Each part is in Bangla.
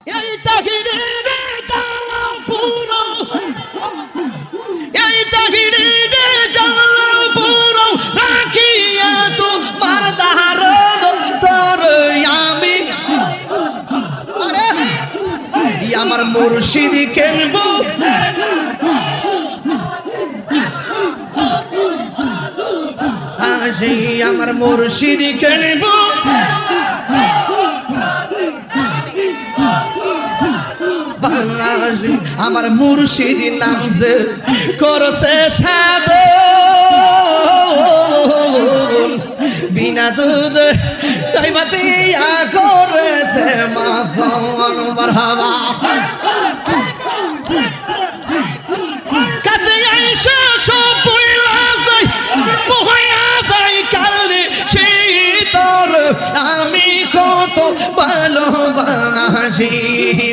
এই তাহিরের জ্বালা পুরো, এই তাহিরের জ্বালা পুরো রাখিয়া তোমার ধারণ তোর আমি। আরে আমার মুর্শিদ কেনবো আজি আমার মুর্শিদ কেনবো বাংলাদেশ আমার মুর্শিদ নামছে করছে সাধন বিনা দুধ তাই বাতিয়া করেছে মাখন মারহাবা কাছে আইসা সব পয়লা যায় বহয়া যায় কালে শীতল আমি কত ভালোবাসি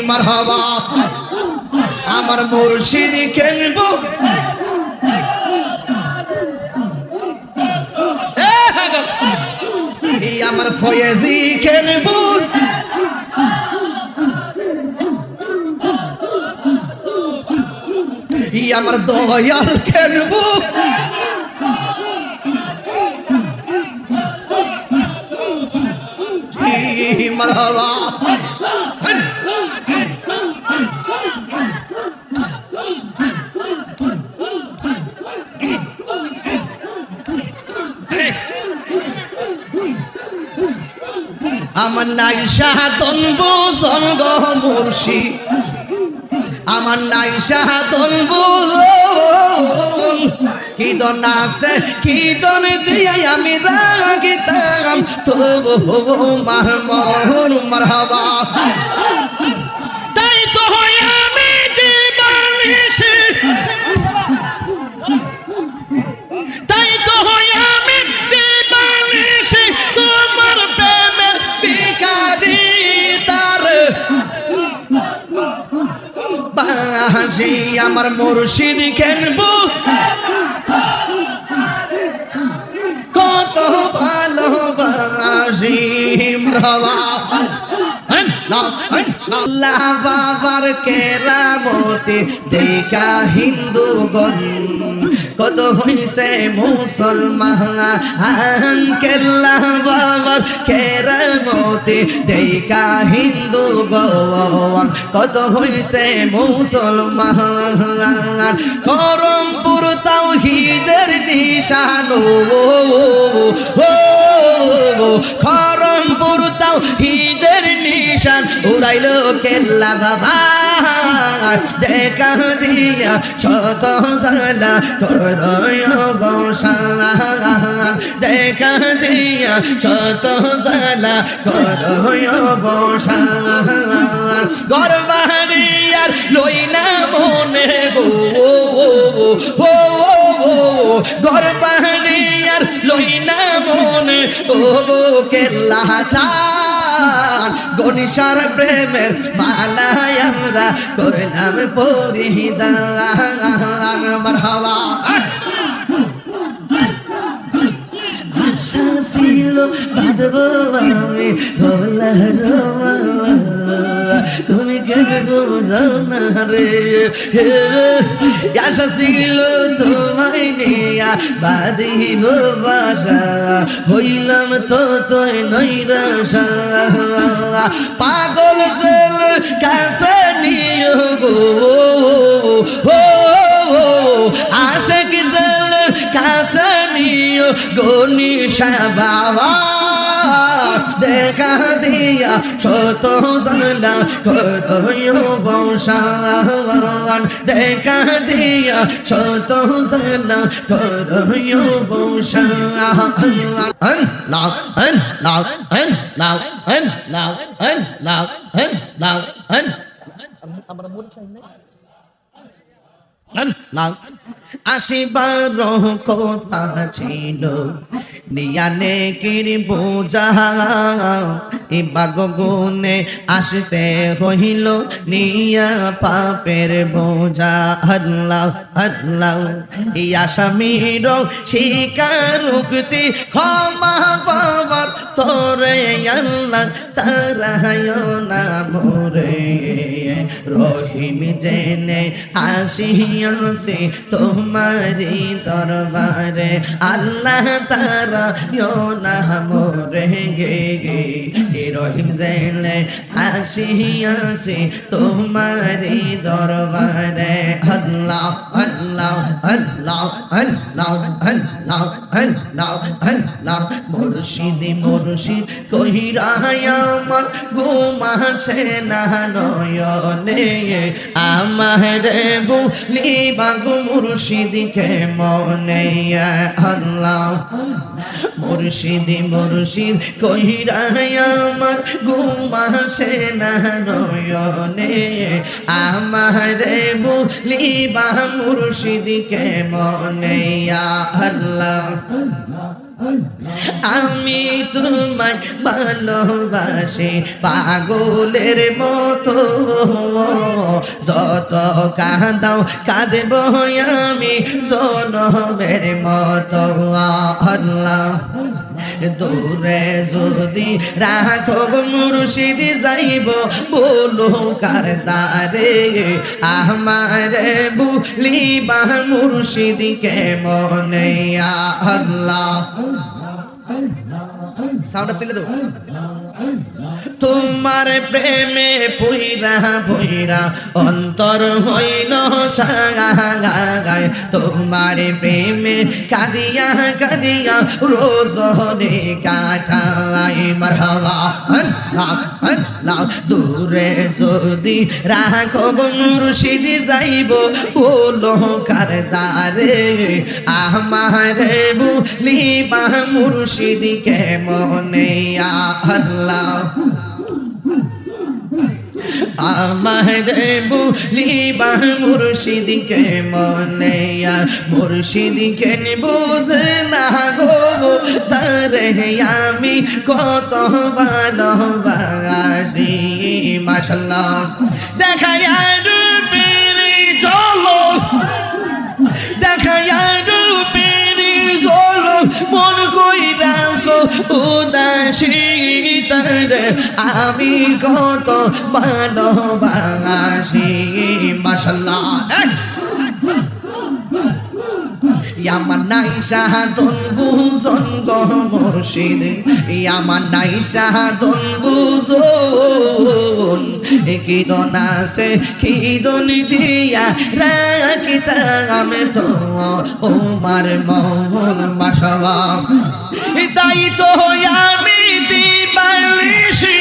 মারহাবা আমার মুর্শিদ কেনবো আমার ফয়েজি কেনবো আমার দয়াল কেনবো মারহাবা আমার নাই সাধন বুঝন গো মুর্শিদ আমার নাই সাধন বুঝন কি দন আছে কি দন দিয়ে আমি রাগিতাম তবু মার মোহন মারহাবা তাই তো হয় আমি দিবানিশি তাই তো হয় আমি দিবানিশি তোমার প্রেমের ভিখারি তার বাসি আমার মুর্শিদ কেনবো কত ভালোবাসি মারহাবা আল্লাহ বাবার কেরামতি দেখা হিন্দুগণ কত হইছে মুসলমান কেল্লা বাবার কেরামতি দেখা হিন্দুগণ কত হইছে মুসলমান করমপুর তাওহীদের নিশান করমপুর তাওহীদের নিশান উড়াইলো কেল্লা বাবা দেখা দিয়া শত জালা করয় বসান দেখা দিয়া শত জালা করয় বসান গরবাড়ি আর লইনা মনে গো গরবাড়ি আর লইনা মনে ও গো কেল্লা চান গনিশার প্রেমের মালাই আমরা করলাম পরিধান মারহাবা আশা ছিল বাঁধবো আমি ভোলার তুমি কেন বোঝাও না রে আশা ছিল তোমায় নিয়া বাঁধিব বাসা হইলাম তো তোই নৈরাশা পাগল সেল কাছে নিয়ে গো আশিক সেল কাছে নিয়ে গনিশা বাবা দেখা দিয়া শত জালা করয় বসান দেখা দিয়া শত জালা করয় বসান নাও নাও নাও নাও নাও নাও আমরা বলছি না নাও আসিবার কথা ছিল নিয়ানে কির বোঝা বাগগুনে আসতে হইল নিয়া পাপের বোঝা আল্লাহ আল্লাহ আসামির স্বীকারোক্তি ক্ষমা পাবার তোরে আল্লাহ তারায় না মোরে রহিম জেনে আসিয়াছে তোমারি দরবারে আল্লাহ তারা না মোরে রহিম জেনে আসিয়াছে তোমারি দরবারে আল্লাহ আল্লাহ আল্লাহ আল্লাহ আল্লাহ আল্লাহ আল্লাহ মুর্শিদ মুর্শিদ কহিরা আমার ঘুমাসে না নয়নে আমার বলিবা গো মুর্শিদ কে মনে আল্লাহ মুর্শিদ মুর্শিদ কহিরা আমার ঘুমাসে না নয়নে আমার বলিবা মুর্শিদ কে মনে আল্লাহ আমি তোমায় ভালোবাসি পাগলের মতো যত কাঁদাও কাঁদব আমি জনমের মতো আল্লাহ দূরে যদি রাখো মুর্শিদ যাইব বলো কার দারে আমার বলিবা মুর্শিদ কে মনে আল্লাহ সাউন্ড তুলে দাও তোমার প্রেমে পইরা পইরা অন্তর হইল ছাগায় তোমার প্রেমে কাঁদিয়া কাঁদিয়া রোজনে কাটাই মারহাবা আল্লাহ আল্লাহ দূরে যদি রাখো মুর্শিদ যাইব বলো কার দারে আমার বলিবা মুর্শিদ কে মনে আল্লাহ আমার বলিবা মুর্শিদ কে মনে মুর্শিদ কে বুঝে না গো তারে আমি কত ভালোবাসি মাশাআল্লাহ দেখায়া রূপের চলো দেখায়া রূপের চলো মন কইরাছো উদাসী তারে আমি কত ভালোবাসি মাশাআল্লাহ আমার নাই সাহাদন বুঝন গো মুর্শিদ আমার নাই সাহাদন বুঝন কি দন আছে কি দন দিয়া রাখিতাম তো ওমার মোহন মাশাআল্লাহ তাই তো আমি দিবানিশি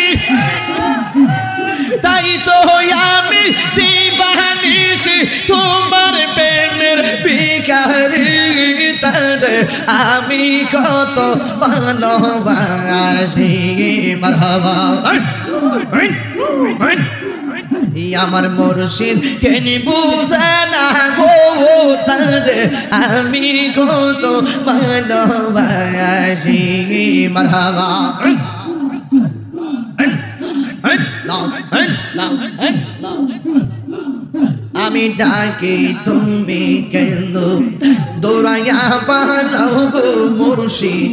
তাই তো আমি দিবানিশি তোমার প্রেমের ভিখারি তারে আমি কত ভালোবাসি মারহাবা আমার মুর্শিদ কেন বুঝে না গো তারে আমি কত ভালোবাসি মারহাবা আমি ডাকি তুমি কেন দৌড়াইয়া পালাও গো মুর্শিদ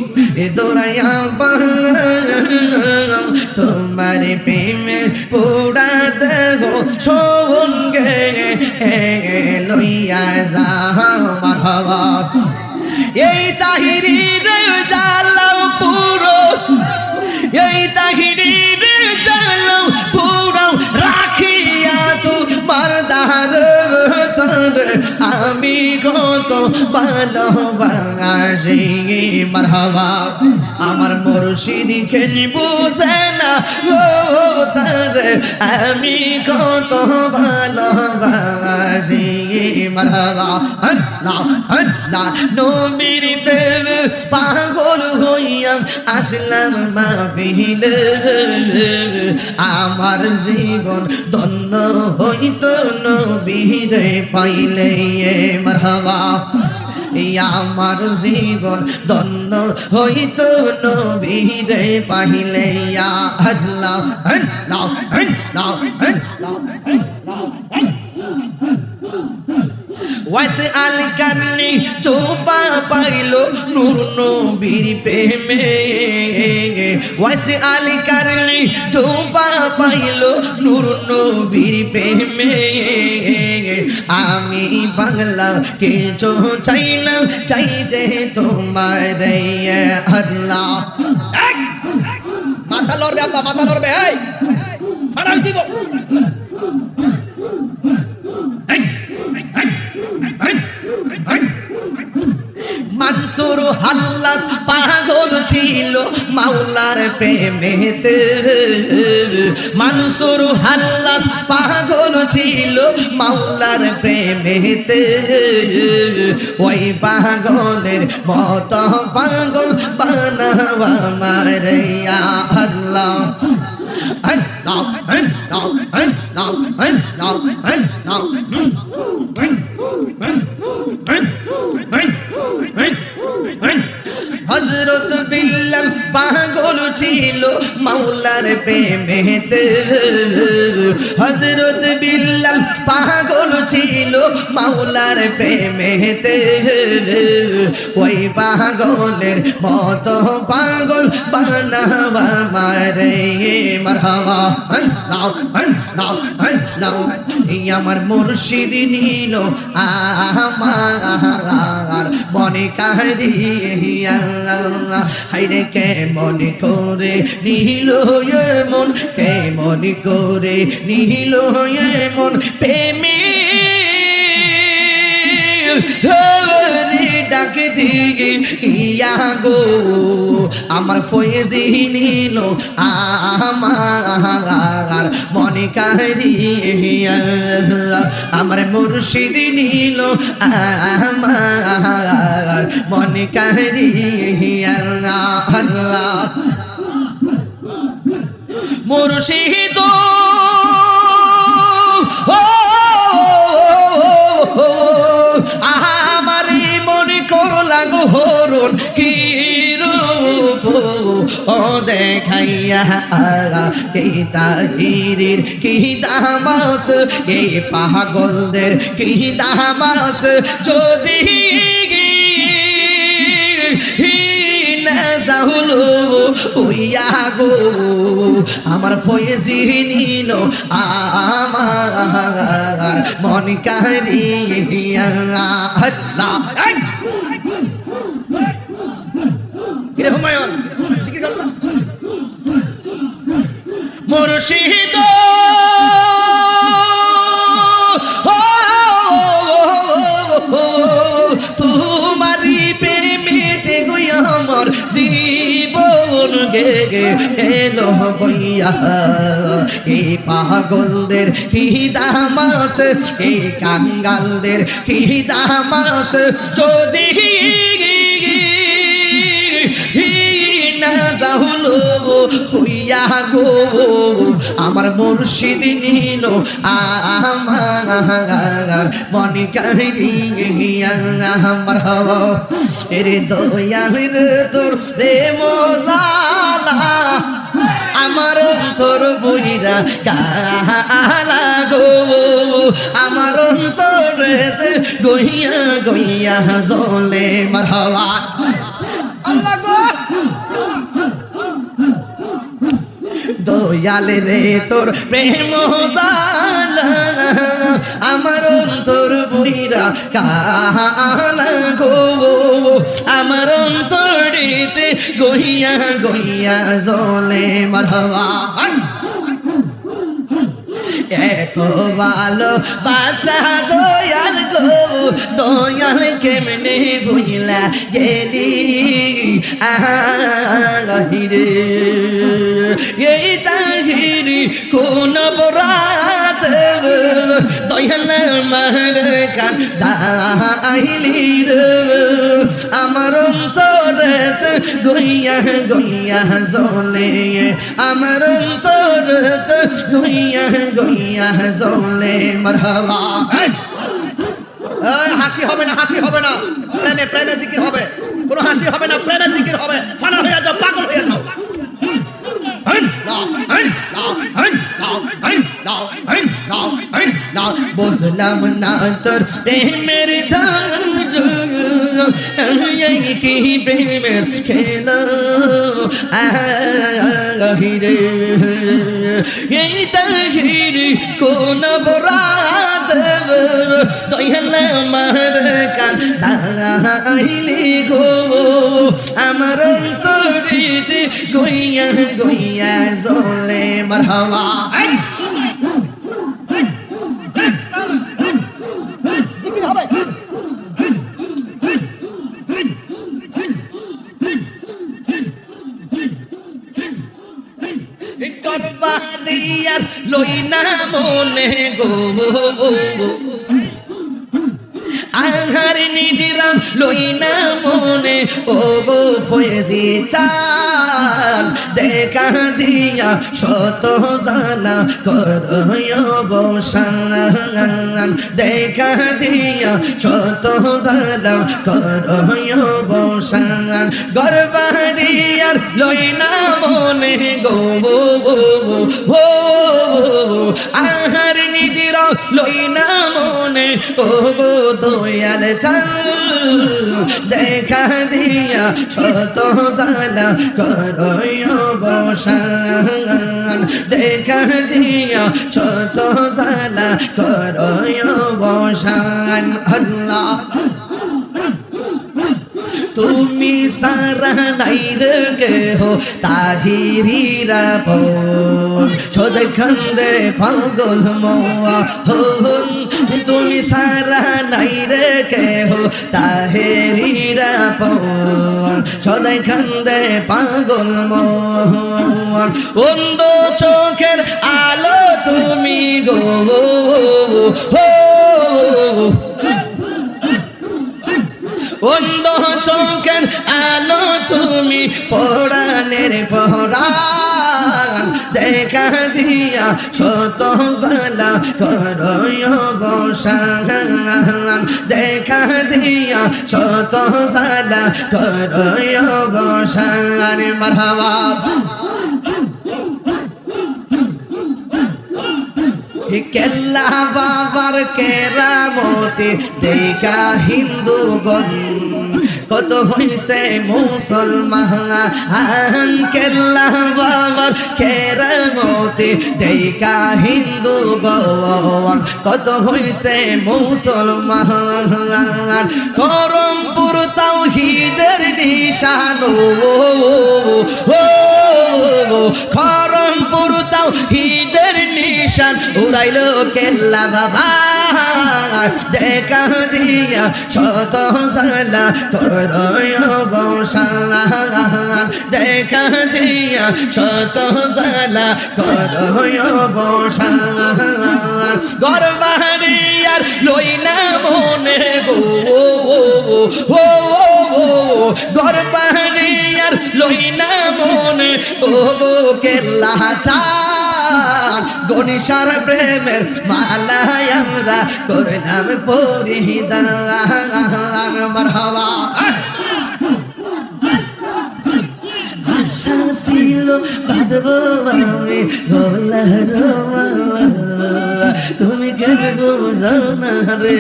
দৌড়াইয়া পালাও তোমার প্রেমে পোড়া দেহ সঙ্গে লইয়া যাও মারহাবা এই তাহিরির জ্বালাও পুরো এই তাহিরির জ্বালাও পুরো রাখিয়া তোমার দার আমি কত ভালোবাসি মারহাবা আমার মুর্শিদকে বুঝে না ও তারে আমি কত ভালোবাসি মারহাবা আল্লাহ আল্লাহ নবীর প্রেমে পাগল হইয়া আসলাম মাহফিলে আমার জীবন ধন্য হইতো নবীরে পাইলে মারহাবা আমার জীবন ধন্য হইতো নবীরে পাইলে আল্লাহ আল্লাহ আল্লাহ আল্লাহ ওয়াসে আল কান্নি চোপা পাইলো নূর নবীর প্রেমে ওয়াসে আল কান্নি চোপা পাইলো নূর নবীর প্রেমে আমি বাংলা কিছু চাই না চাই যে তোমার আল্লাহ মাথা লড়বে আব্বা মাথা লড়বে এই ফাড়াই দিব মানসুর হাল্লাস পাগল ছিল মাওলার প্রেমেতে মানসুর হাল্লাস পাগল ছিল মাওলার প্রেমেতে ওই পাগলের মত পাগল বানাওয়া মারিয়া আল্লাহ আল্লাহ আল্লাহ আল্লাহ আল্লাহ আল্লাহ হযরত বিল্লাল পাগল ছিল মাওলার প্রেমেতে হযরত বিল্লাল পাগল ছিল মাওলার প্রেমেতে ওই পাগলের মত পাগল বানাওয়া মারে মারহাবা আল্লাহ আল্লাহ আল্লাহ আমার মুর্শিদ নিল আমার মনে কাহিয়া হাইরে কে মনে করে নিল মন কে মনে করে নিল মন প্রেমে ডাকে দিগে ইয়া গো আমার ফয়েজি নিল আমার মনে কাহিয়া আমার মুর্শিদ নিল আমার মনে কাহিয়া আল্লাহ মুর্শিদ আমারি মনে করলা গো হরণ কি রূপ ও দেখাইয়া এই তাহিরের কি দামাস এই পাগলদের কি দামাস যদি যাহলো হইয়া গো আমার ফয়েজি নিল আমার মন কাহিয়া আল্লাহ কিরে হুমায়ুন জিকির করছ মুর্শিদ তোমারি প্রেমেতে গই আমার জীবন গে গে এলো হইয়া এই পাগলদের কি দামাস এই কাঙ্গালদের কি দামাস যদি যাহলো হইয়া গো আমার মুর্শিদ নিল আমার মনে কাহিয়া আমার হওয়া রে দয়ালের তোর প্রেম জালা আমার অন্তর বইরা কালা গো আমার অন্তরে গইয়া গইয়া জ্বলে মারহাবা আল্লাহ গো দয়াল রে তোর প্রেম জালা আমার অন্তর বইরা কালা গো আমার অন্তরেতে গইয়া গইয়া জ্বলে মারহাবা এত ভালো বাসা দয়াল গো দয়াল কেমনে ভুইলা গেলি আহিরে এই তাহিরি কোন বরাত দয়াল মার কান দাইলি রে আমার অন্তরে গইয়া গইয়া জ্বলে আমার অন্তরে গইয়া গইয়া জ্বলে মারহাবা হাসি হবে না হাসি হবে না প্রেমে প্রেমে জিকির হবে কোনো হাসি হবে না প্রেমে জিকির হবে ফানা হয়ে যাও পাগল হয়ে যাও বুঝলাম না তোর প্রেমের কি প্রেমের খেল আহিরে এই তাহিরি কোন বরাত দয়াল মার কান দাইলি গো আমার অন্তরিতে গইয়া গইয়া জ্বলে মারহাবা করবারিয়ার লই না মনে গো আহার নিদিরাম লই না মনে ও গো ফয়েজি চাল দেখা দিয়া শত জালা করয় বসান দেখা দিয়া শত জালা করয় বসান গরবারিয়ার লই না মনে গো আহার নিদিরাম লই না মনে ও গো দয়াল চাল দেখা দিয়া শত জালা করয় বসান দেখা দিয়া শত জালা করয় বসান আল্লাহ তুমি সারা নাই রে কেহ তাহিরিরা পন সদ খন্দে পাগল মোয়া হন তুমি সারা নাই রে কেহ তাহিরিরা পন সদ খন্দে পাগল মোহন অন্ধ চোখের আলো তুমি গো হো অন্ধ চোখের আলো তুমি পরাণের পরাণ দেখা দিয়া শত জালা করয় বসান দেখা দিয়া শত জালা করয় বসান মারহাবা কেল্লা বাবার কেরামতে দেখা হিন্দুগণ কত হইছে মুসলমান কেল্লা বাবার কেরামতে দেখা হিন্দুগণ কত হইছে মুসলমান করমপুর তাওহীদের নিশান করমপুর তাওহীদের নিশান উড়াইলো কেল্লা বাবা দেখা দিয়া শত জালা করয় বসান দেখা দিয়া শত জালা করয় বসান গরবারিয়ার লই না মনে গো গরবারিয়ার লই না মনে ও গো কেল্লা চান গনিশার প্রেমের মালায় আমরা করলাম পরিধান মারহাবা আশা ছিল বাঁধবো আমি গলার মালা তুমি কেন বোঝো না রে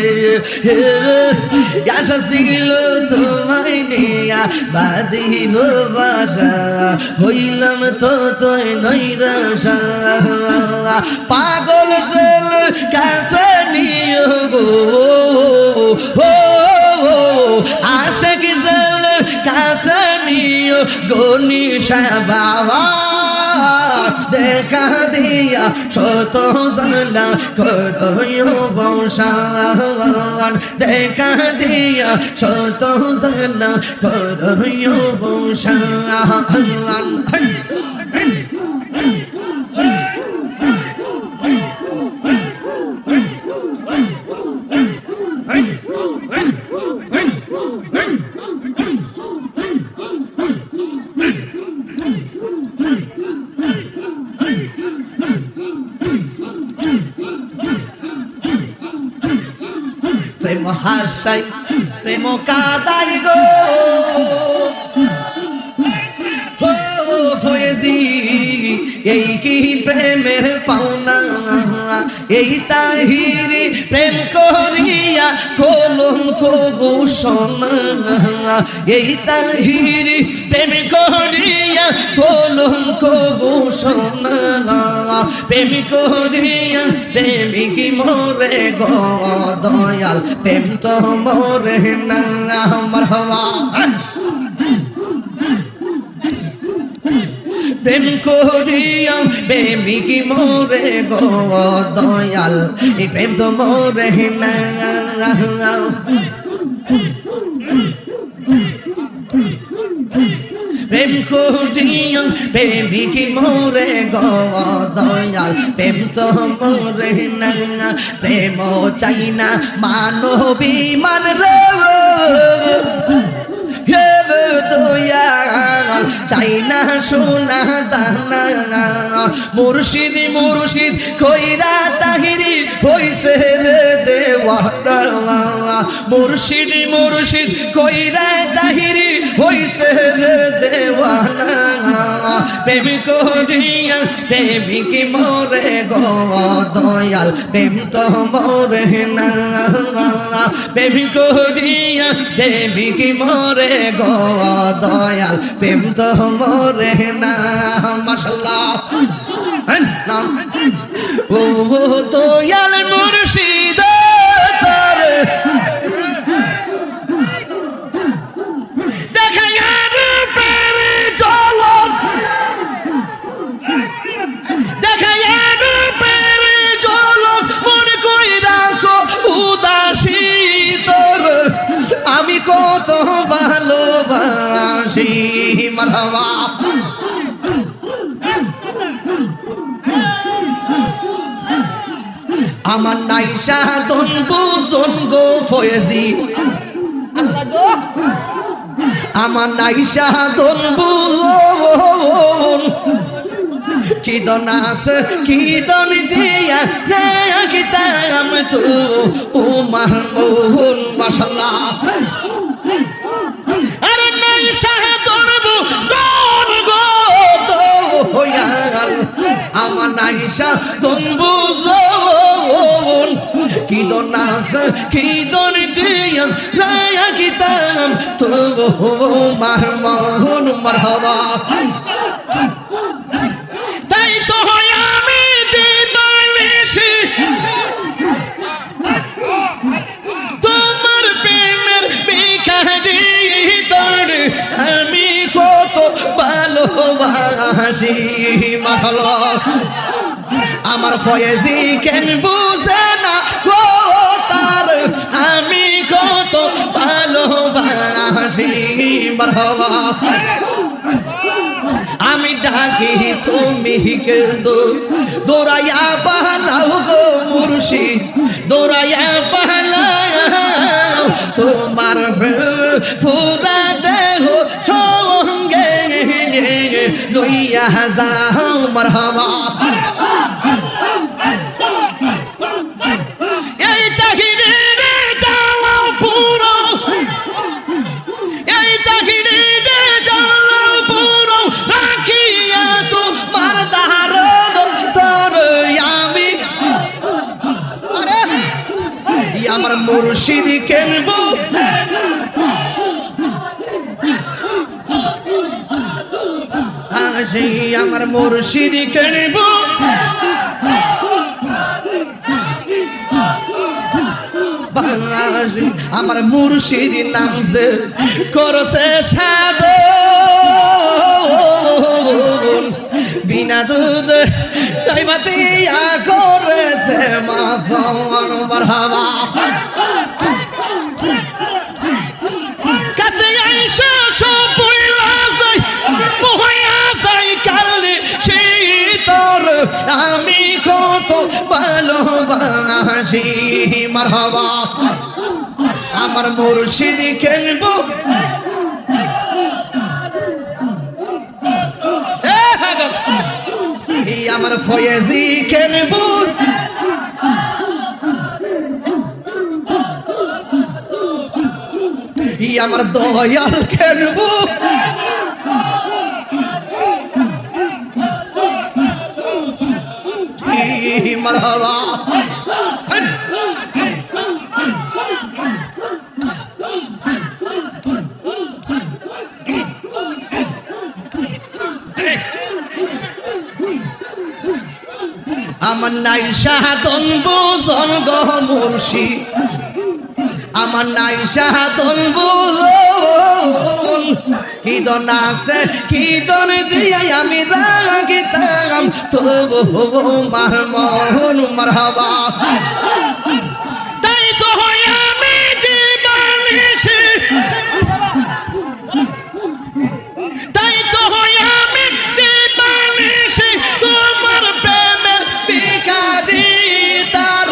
আশা ছিল তোমায় নিয়া বাঁধিব বাসা হইলাম তো তুই নৈরাশা পাগল জেল কাছে নিয়ে গো আশিক জেল কাছে নিয়ে গনিশা বাবা দেখা দিয়া শত জালা কতই অবসান দেখা দিয়া শত জালা কতই অবসান প্রেম হাসাই প্রেম কাদাই গো ফয়েজি এই কি প্রেমের পাওনা এই তাহিরি প্রেম করিয়া কলঙ্ক গো সোনা এই তাহিরি প্রেম করিয়া কলঙ্ক গো সোনা প্রেম করিয়া প্রেমিক মরে গো দয়াল প্রেম তো মরে না মারহাবা প্রেম করিয়া প্রেমিক মোরে গো দয়াল এই প্রেম তো মোরে না প্রেম করিয়া প্রেমিক মোরে গো দয়াল প্রেম তো মোরে না প্রেম চাই না মানবী মান রে দয়াল চাই না সোনা দানা মুর্শিদ মুর্শিদ কইরা তাহিরি হইছে রে দেওয়ানা মুর্শিদ মুর্শিদ কইরা তাহিরি হইছে রে দেওয়ানা প্রেম করিয়া প্রেমিক মোরে গো দয়াল প্রেম তো মোরে না প্রেম করিয়া প্রেমিক মোরে গো দয়াল প্রেম তো মোরে না মাশাআল্লাহ নাম ও দয়াল মুর্শিদ তার দেখায়া প্রেম জলক দেখায়া প্রেম জলক মন কইরাছো উদাসী তোর আমি কত ভালোবাসি মারহাবা আমার নাইশা দন বুজন গো ফয়েজি আল্লাহ গো আমার নাইশা দন বুজন কি দন আছে কি দন দিয়া না কিতাম তো উমার মোহন মাশাআল্লাহ আরে নাইশা দন বুজন গো দয়াল আমার নাইশা দন বুজন কি দন আছে কি দন দিয়া রায়া কিতাম তো উমার মোহন মারহাবা তাই তো আমি দিবানিশি তোমার প্রেমের ভিখারি তোর আমি কত ভালোবাসি মাশাআল্লাহ আমার ফয়েজি কেন বুঝে না গো তার আমি কত ভালোবাসি মারহাবা আমি ডাকি তুমি কেঁদো দৌড়াইয়া পালাও গো মুর্শিদ দৌড়াইয়া পালাও তোমার পুরা দেহ সঙ্গে লইয়া যাও মারহাবা এই তাহিরে যাও পুরো এই তাহিরে আমার মুর্শিদ কেনবো আজি আমার মুর্শিদ কেনবো আমার মুর্শিদ নামছে করছে সাধন কিনা দুধ তাইবা দিয়া করেছে মাখন মারহাবা কাছে আইসা সব বইলা যায় বইয়া যায় কালে শীতর আমি কত ভালোবাসি মারহাবা আমার মুর্শিদ কেনবো আমার ফয়েজি কেনবো আমার দয়াল কেনবো মারহাবা আমার নাই সাধন বোঝন গো মুর্শিদ আমার নাই সাধন বোঝন কি দন আছে কি দন দিয়া আমি রাগিতাম তবু মার মন মারহাবা তাই তো হয় আমি দিবানিশি তাই তো হয় আমি দিবানিশি তোমার প্রেমের ভিখারি তার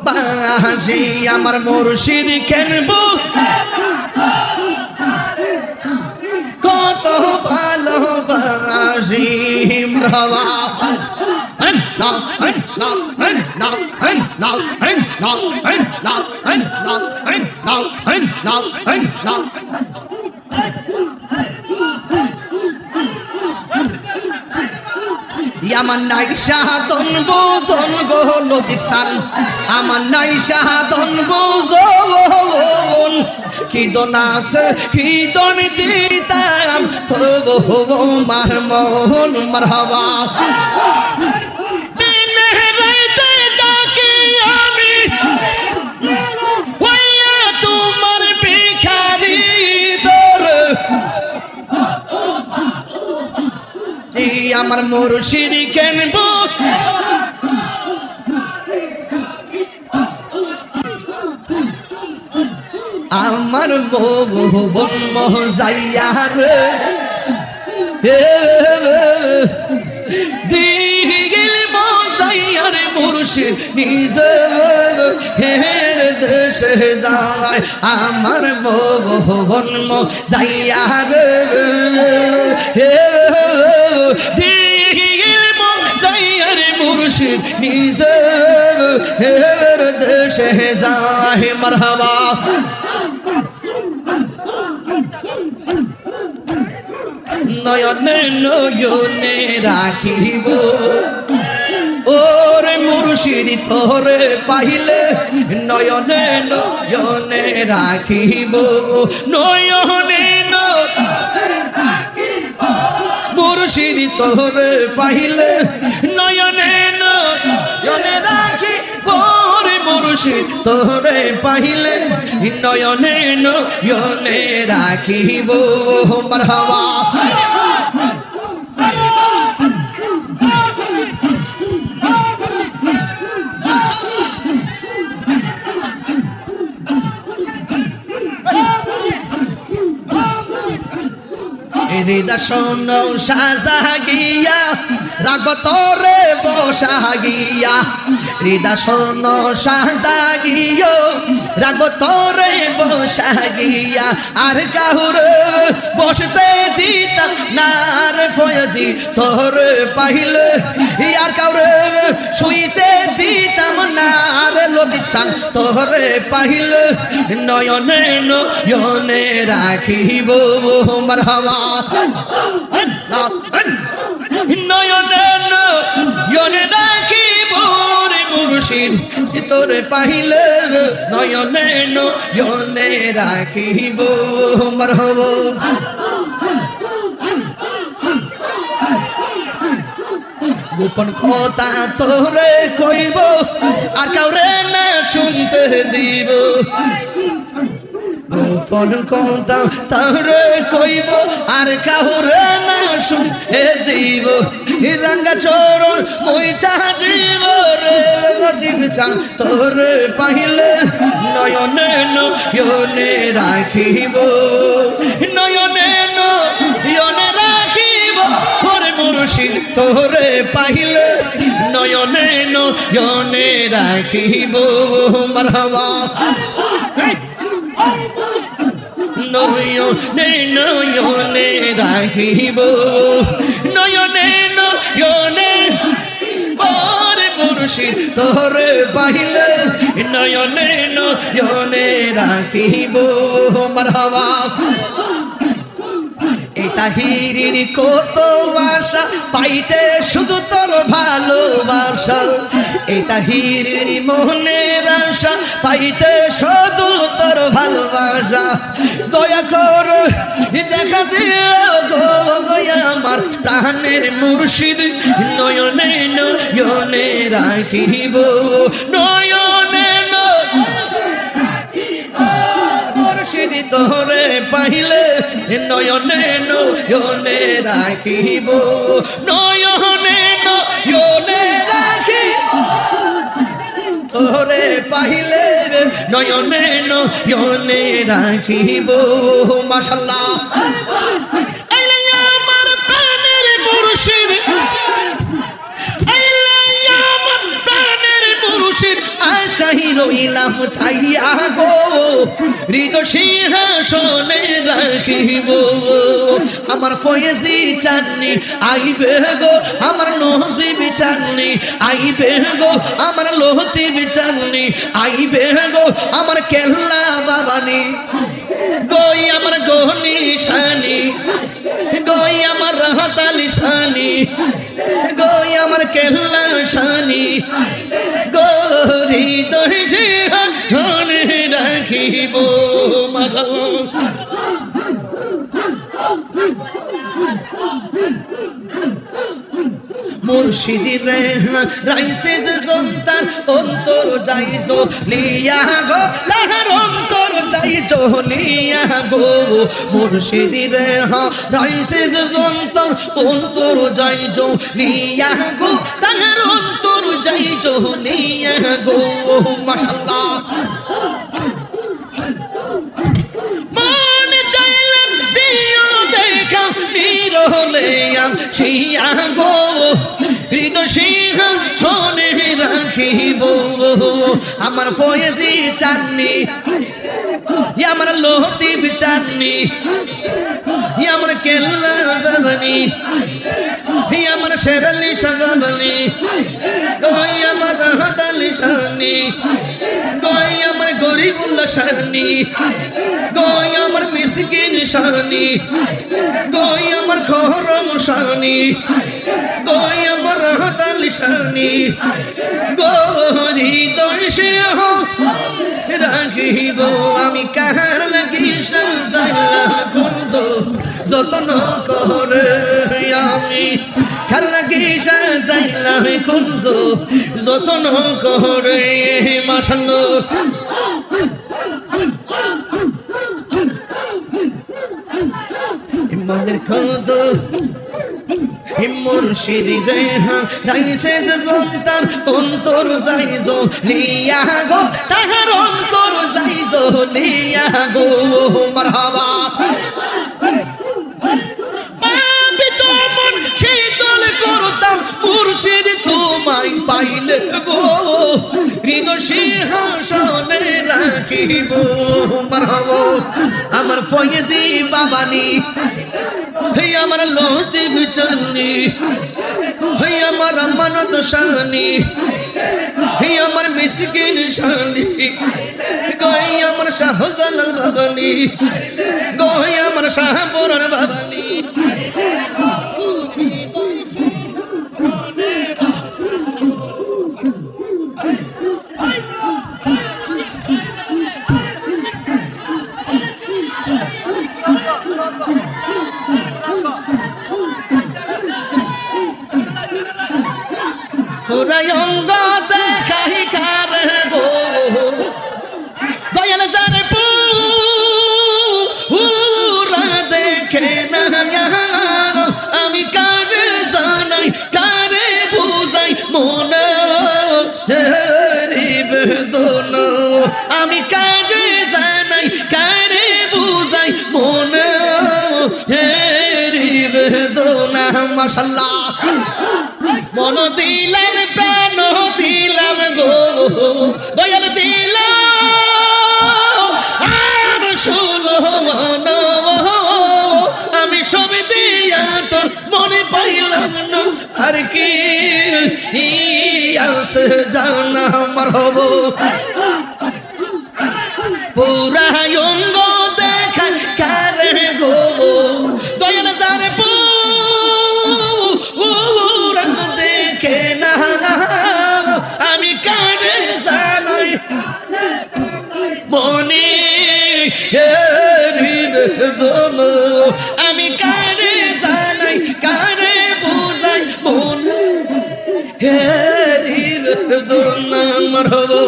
বাঁশি আমার মুর্শিদ কেনবো কত ভালোবাসি মারহাবা আমার নাই সাধন বোঝন গো লতিফ সান আমার নাই সাধন বোঝন কি দন আছে কি দন দিতাম তবু মার মোহন মারহাবা দিনে রাতে ডাকি আমি হইয়া তোমার ভিখারি দর আমার মুর্শিদ কেনবো আমার বন মজাইয়ার দিগিল মজাইয়ার মুর্শিদ নিজে হের দেশে যায় আমার বন মজাইয়ার দিগিল মজাইয়ার মুর্শিদ নিজে হের দেশে যায় মারহাবা নয়নে নয়নে রাখিব ওরে মুর্শিদ তোরে পাইলে নয়নে নয়নে রাখিব নয়নে মুর্শিদ তোরে পাইলে নয়নে নয়নে রাখিব মুর্শিদ তোরে পাইলে নয়নে নয়নে রাখিব মারহাবা রিদা শোনো সাজা গিয়া রাগ তোরে বসা গিয়া রিদা শোনো সাজা গিয়া রাগ তোরে বসা গিয়া আর কাহুরে বসতে দিতাম না রে ফয়েজি তোরে পাইলে আর কাউরে শুইতে দিতাম না রে লতিফ চান তোরে পাইলে নয়নে নয়নে রাখিব মারহাবা নয়নে নয়নে রাখিব রে মুর্শিদ তোরে পাইলে নয়নে নয়নে রাখিব মারহাবা গোপন কথা তোরে কইব আর কাউরে না শুনতে দিব গোপন কথা তারে কইব আর কাহুরে না শুনে দিব রাঙ্গা চরণ মই চাহা দিব রে দিব চান তোরে পাইলে নয়নে নয়নে রাখিব নয়নে নয়নে রাখিব ওরে মুর্শিদ তোরে পাইলে নয়নে নয়নে রাখিব মারহাবা নয়নে নয়নে রাখিব নয়নে নয়নে ওরে মুর্শিদ তোরে পাইলে নয়নে নয়নে রাখিব মারহাবা এই তাহিরির কত আশা পাইতে শুধু তোর ভালোবাসা এই তাহিরির মনের আশা পাইতে শুধু তোর ভালোবাসা দয়া কর দেখা দিও গো আমার প্রাণের মুর্শিদ নয়নে নয়নে রাখিব নয়নে মুর্শিদ তোরে পাইলে নয়নে নয়নে রাখিব নয়নে নয়নে রাখিব তোরে পাইলে নয়নে নয়নে রাখিব মাশাআল্লাহ আইলে আমার প্রাণের মুর্শিদ আইলে আমার প্রাণের মুর্শিদ আশাই রইলাম ছাইয়া গো হৃদয় সিংহাসনে রাখিব আমার ফয়েজি চাঁদনি আইবে গো আমার নসিব চাঁদনি আইবে গো আমার লতিফ চাঁদনি আইবে গো আমার কেল্লা বাবানি গই আমার গহনি শানি গই আমার রাহতালি শানি গই আমার কেল্লা শানি গরি দহি সিংহাসনে রাখিব মাশাআল্লাহ মুর্শিদি রে রাইসে সন্তান অন্তর যাইছো লিয়া গো তাহার অন্তর যাইছো লিয়া গো মুর্শিদি রে রাইসে সন্তান অন্তর যাইছো লিয়া গো তাহার অন্তর যাইছো লিয়া গো মাশাআল্লাহ শিয়া গো হৃদয় সিংহাসনে রাখিব আমার ফয়েজি চাঁদনি আমার লতিফ চাঁদনি আমার কেল্লা বাবানি আমার শেরালি সাবানি গই আমার রাহতালি শানি গই আমার গরিবুল্লাহ শানি গই আমার মিসকিন শানি গই আমার খরম শানি গই আমার রাহতালি শানি গরি দর্শে রাখিব আমি কাহার লাগি সাজাইলাম কুঞ্জ যতন করে আমি কার লাগি সাজাইলাম কুঞ্জ যতন করে মাশাআল্লাহ মনের খোদ মুর্শিদ রে রাইসে সন্তান অন্তর যাইছো লিয়া গো তাহার অন্তর যাইছো লিয়া গো মারহাবা পাপি তো মন শীতল করতাম মুর্শিদ তোমায় পাইলে গো হৃদয় সিংহাসনে রাখিব মারহাবা আমার ফয়েজি বাবানি হে আমার লতিফ চাঁদনি হে আমার আমানত শানি হে আমার মিসকিন শানি গই আমার শাহজালাল বাবানি গই আমার শাহপুরার বাবানি অঙ্গ দেখাই কার গো দয়াল জানে মাশাআল্লাহ মন দিলাম প্রাণ দিলাম গো দয়াল দিলাম আর শুনো না আমি সব দিয়া তোর মনে পাইলাম না আর কি আছে জানা মারহবা পুরা অঙ্গ দেখা কারে গো দয়াল যারে পুরা দেখে না আমি কারে জানাই মনে হৃদয় আমি কারে জানাই কারে বুঝাই মনে হৃদয় মারহবা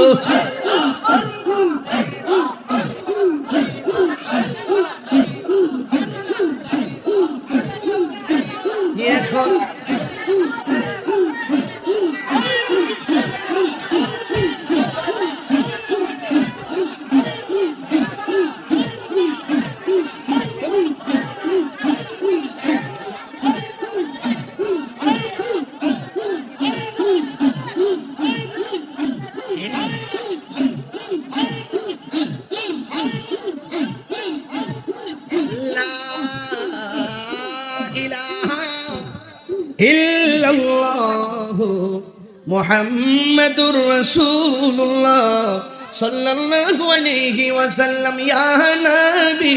এখন ইল্লাল্লাহু মুহাম্মাদুর রাসূলুল্লাহ সাল্লাল্লাহু আলাইহি ওয়াসাল্লাম ইয়া নবী